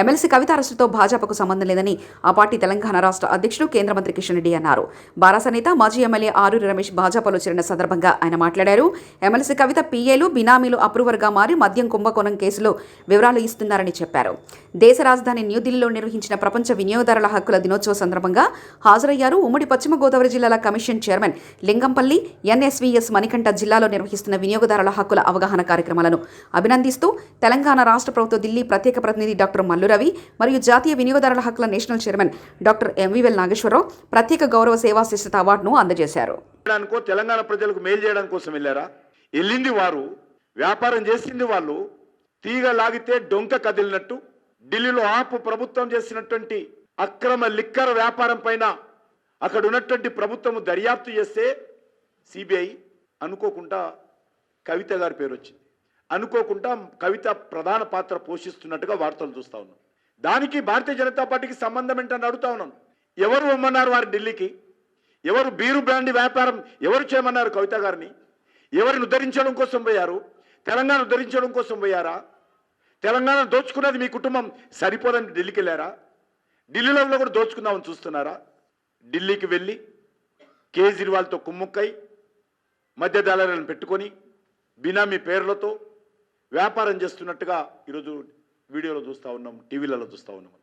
MLC కవిత అరెస్టుతో భాజపాకు సంబంధం లేదని ఆ పార్టీ తెలంగాణ రాష్ట్ర అధ్యక్షుడు కేంద్ర మంత్రి కిషన్ రెడ్డి అన్నారు. బారాస నేత మాజీ ఎమ్మెల్యే ఆరూరి రమేష్ భాజపాలో చేరిన సందర్భంగా ఆయన మాట్లాడారు. ఎమ్మెల్సీ కవిత పీఏలు బినామీలు అప్రూవర్గా మారి మద్యం కుంభకోణం కేసులో వివరాలు ఇస్తున్నారని చెప్పారు. దేశ రాజధాని న్యూఢిల్లీలో నిర్వహించిన ప్రపంచ వినియోగదారుల హక్కుల దినోత్సవ సందర్భంగా హాజరయ్యారు. ఉమ్మడి పశ్చిమ గోదావరి జిల్లాల కమిషన్ చైర్మన్ లింగంపల్లి, ఎన్ఎస్వీఎస్ మణికంఠ జిల్లాలో నిర్వహిస్తున్న వినియోగదారుల హక్కుల అవగాహన కార్యక్రమాలను అభినందిస్తూ తెలంగాణ రాష్ట్ర ప్రభుత్వ ఢిల్లీ ప్రత్యేక ప్రతినిధి డాక్టర్ మల్లు రవి మరియు జాతీయ వినియోగదారుల హక్కుల నేషనల్ చైర్మన్ డాక్టర్ ఎంవీవెల్ నాగేశ్వరరావు ప్రత్యేక గౌరవ సేవా శిష్టత అవార్డును అందజేశారు. తెలంగాణ ప్రజలకు మేలు చేయడం కోసం వెళ్ళారా? వెళ్ళింది వారు, వ్యాపారం చేసింది వాళ్ళు. తీగ లాగితే డొంక కదిలినట్టు ఢిల్లీలో ఆపు ప్రభుత్వం చేసినటువంటి అక్రమ లిక్కర్ వ్యాపారం పైన అక్కడ ఉన్నటువంటి ప్రభుత్వం దర్యాప్తు చేస్తే సిబిఐ అనుకోకుండా కవిత గారి పేరు వచ్చింది. అనుకోకుండా కవిత ప్రధాన పాత్ర పోషిస్తున్నట్టుగా వార్తలు చూస్తా ఉన్నాం. దానికి భారతీయ జనతా పార్టీకి సంబంధం ఏంటని అడుగుతా ఉన్నాను. ఎవరు ఇమ్మన్నారు వారు ఢిల్లీకి? ఎవరు బీరు బ్రాండ్ వ్యాపారం ఎవరు చేయమన్నారు కవిత గారిని? ఎవరిని ఉద్ధరించడం కోసం పోయారు? తెలంగాణ ఉద్ధరించడం కోసం పోయారా? తెలంగాణ దోచుకున్నది మీ కుటుంబం సరిపోదని ఢిల్లీకి వెళ్ళారా? ఢిల్లీలో కూడా దోచుకుందామని చూస్తున్నారా? ఢిల్లీకి వెళ్ళి కేజ్రీవాల్తో కుమ్ముక్కై మధ్యదళాలను పెట్టుకొని బినామీ పేర్లతో వ్యాపారం చేస్తున్నట్టుగా ఈరోజు వీడియోలో చూస్తూ ఉన్నాం, టీవీలలో చూస్తూ ఉన్నాం.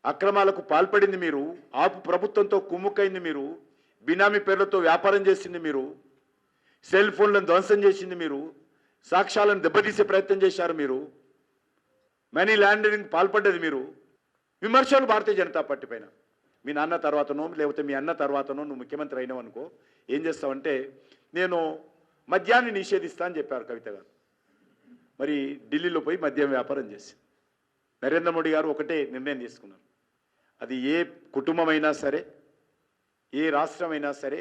అక్రమాలకు పాల్పడింది మీరు, ఆపు ప్రభుత్వంతో కుమ్ముక్కైంది మీరు, బినామీ పేర్లతో వ్యాపారం చేసింది మీరు, సెల్ ఫోన్లను ధ్వంసం చేసింది మీరు, సాక్ష్యాలను దెబ్బతీసే ప్రయత్నం చేశారు మీరు, మనీ లాండరింగ్ పాల్పడ్డది మీరు. విమర్శలు భారతీయ జనతా పార్టీ పైన. మీ నాన్న తర్వాతనో లేకపోతే మీ అన్న తర్వాతనో నువ్వు ముఖ్యమంత్రి అయినావు అనుకో, ఏం చేస్తావంటే నేను మద్యాన్ని నిషేధిస్తా అని చెప్పారు కవిత గారు. మరి ఢిల్లీలో పోయి మద్యం వ్యాపారం చేసి నరేంద్ర మోడీ గారు ఒకటే నిర్ణయం తీసుకున్నారు. అది ఏ కుటుంబమైనా సరే, ఏ రాష్ట్రమైనా సరే,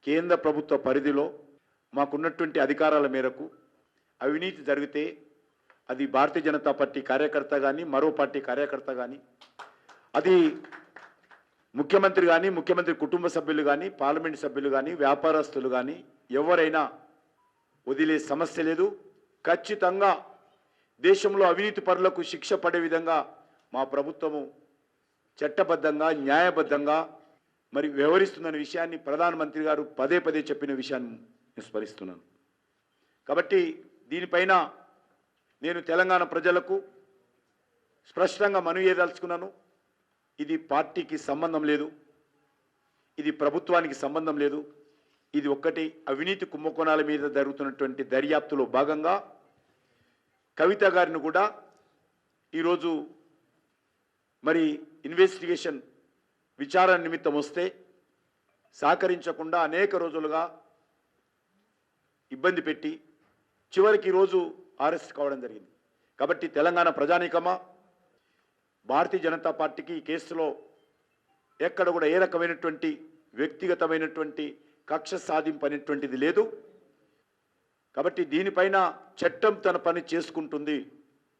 కేంద్ర ప్రభుత్వ పరిధిలో మాకున్నటువంటి అధికారాల మేరకు అవినీతి జరిగితే అది భారతీయ జనతా పార్టీ కార్యకర్త కానీ మరో పార్టీ కార్యకర్త కానీ, అది ముఖ్యమంత్రి కానీ ముఖ్యమంత్రి కుటుంబ సభ్యులు కానీ పార్లమెంట్ సభ్యులు కానీ వ్యాపారస్తులు కానీ ఎవరైనా వదిలే సమస్య లేదు. ఖచ్చితంగా దేశంలో అవినీతి పరులకు శిక్ష పడే విధంగా మా ప్రభుత్వము చట్టబద్ధంగా న్యాయబద్ధంగా మరి వ్యవహరిస్తుందనే విషయాన్ని ప్రధానమంత్రి గారు పదే పదే చెప్పిన విషయాన్ని నేను స్మరిస్తున్నాను. కాబట్టి దీనిపైన నేను తెలంగాణ ప్రజలకు స్పష్టంగా మనవి చేయదలుచుకున్నాను. ఇది పార్టీకి సంబంధం లేదు, ఇది ప్రభుత్వానికి సంబంధం లేదు. ఇది ఒక్కటి అవినీతి కుంభకోణాల మీద జరుగుతున్నటువంటి దర్యాప్తులో భాగంగా కవిత గారిని కూడా ఈరోజు మరి ఇన్వెస్టిగేషన్ విచారణ నిమిత్తం వస్తే సహకరించకుండా అనేక రోజులుగా ఇబ్బంది పెట్టి చివరికి ఈరోజు అరెస్ట్ కావడం జరిగింది. కాబట్టి తెలంగాణ ప్రజానీకమా, భారతీయ జనతా పార్టీకి ఈ కేసులో ఎక్కడ కూడా ఏ రకమైనటువంటి వ్యక్తిగతమైనటువంటి కక్ష సాధింపు అనేటువంటిది లేదు. కాబట్టి దీనిపైన చట్టం తన పని చేసుకుంటుంది.